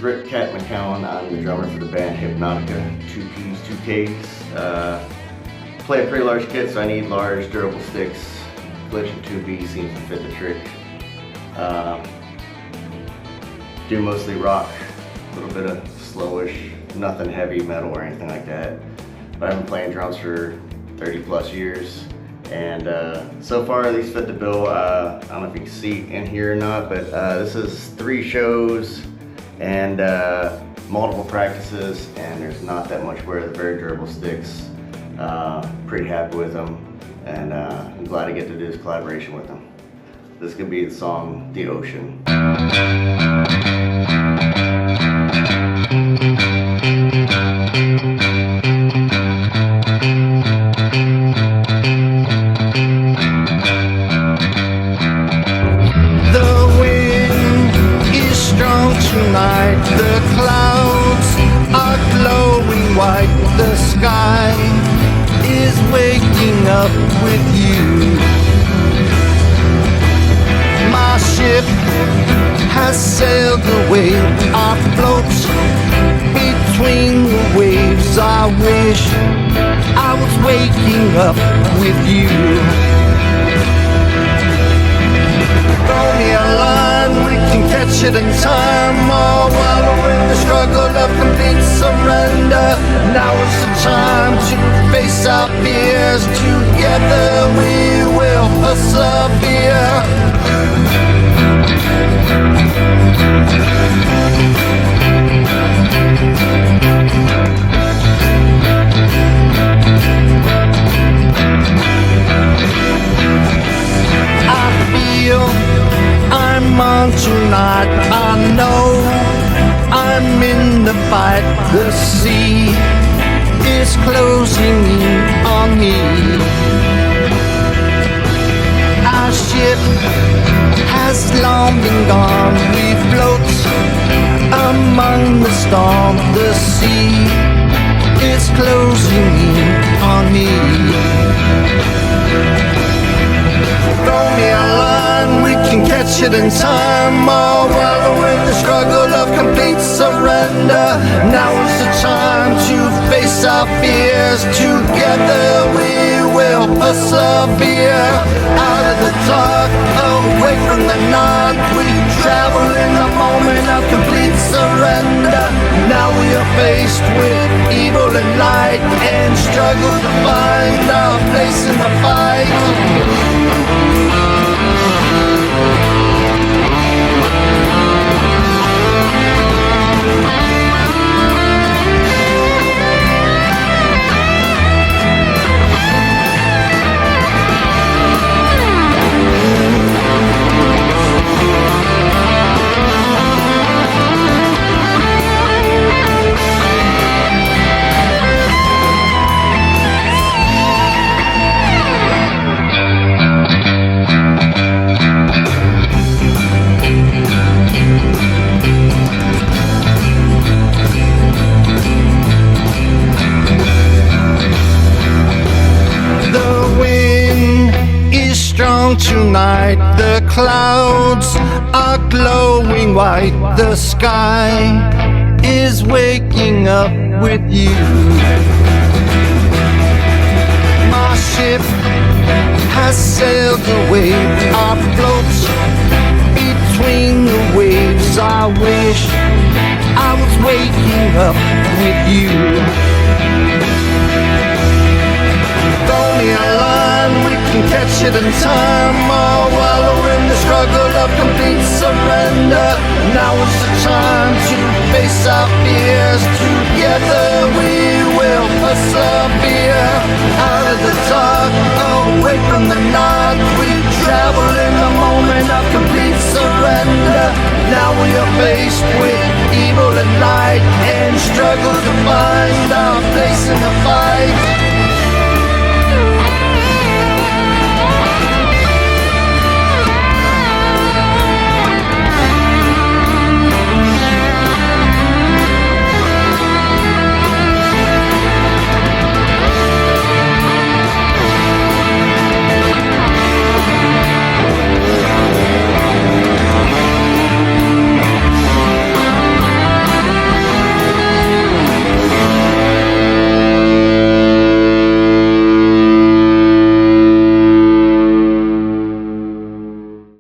McCown. I'm the drummer for the band Hypnotica, 2 Ps, 2 Ks. Play a pretty large kit, so I need large durable sticks. Collision 2B seems to fit the trick. Do mostly rock, a little bit of slowish, nothing heavy metal or anything like that. But I've been playing drums for 30 plus years, and so far these fit the bill. I don't know if you can see in here or not, but this is 3 shows and multiple practices, and there's not that much wear. They're very durable sticks. Pretty happy with them, and I'm glad to get to do this collaboration with them. This could be the song "The Ocean." Tonight the clouds are glowing white. The sky is waking up with you. My ship has sailed away. I float between the waves. I wish I was waking up with you. Throw me a line, we can catch it in time. Or while we're in the struggle of complete surrender, now is the time to face our fears. Together we will persevere. I'm on tonight. I know I'm in the fight. The sea is closing in on me. Our ship has long been gone. We float among the storm. The sea is closing in on me. Throw me a line, we can catch it in time. Or while we're in the struggle of complete surrender, now is the time to face our fears. Together we will persevere. Out of the dark, away from the night, we travel in the moment of complete surrender. Now we are faced with evil and light, and struggle to find our place in the fight. Tonight the clouds are glowing white. The sky is waking up with you. My ship has sailed away. I float between the waves. I wish I was waking up with you. Throw me a line, we can catch it in time. Or while we're in the struggle of complete surrender, now is the time to face our fears. Together we will persevere. Out of the dark, away from the night, we travel in the moment of complete surrender. Now we are faced with evil and light, and struggle to find our place in the fight.